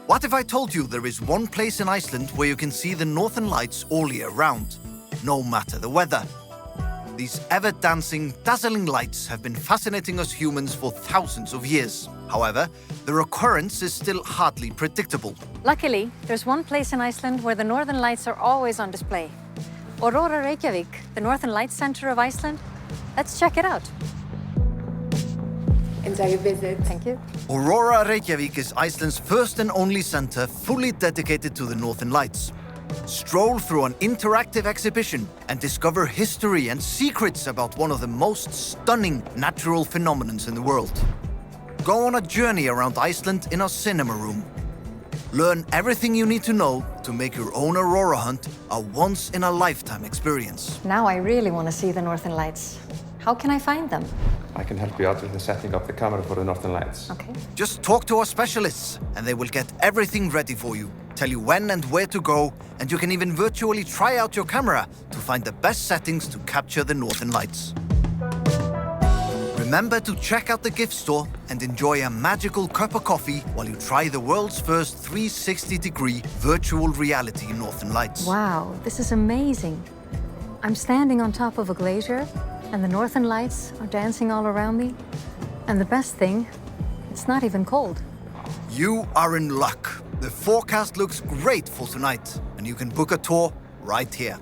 What if I told you there is one place in Iceland where you can see the northern lights all year round, no matter the weather? These ever-dancing, dazzling lights have been fascinating us humans for thousands of years. However, their occurrence is still hardly predictable. Luckily, there's one place in Iceland where the northern lights are always on display. Aurora Reykjavik, the Northern Lights Center of Iceland. Let's check it out. Enjoy your visit. Thank you. Aurora Reykjavik is Iceland's first and only center fully dedicated to the Northern Lights. Stroll through an interactive exhibition and discover history and secrets about one of the most stunning natural phenomena in the world. Go on a journey around Iceland in our cinema room. Learn everything you need to know to make your own Aurora hunt a once-in-a-lifetime experience. Now I really want to see the northern lights. How can I find them? I can help you out with the setting up the camera for the northern lights. Okay. Just talk to our specialists and they will get everything ready for you, tell you when and where to go, and you can even virtually try out your camera to find the best settings to capture the northern lights. Remember to check out the gift store and enjoy a magical cup of coffee while you try the world's first 360-degree virtual reality northern lights. Wow, this is amazing. I'm standing on top of a glacier and the northern lights are dancing all around me. And the best thing, it's not even cold. You are in luck. The forecast looks great for tonight, and you can book a tour right here.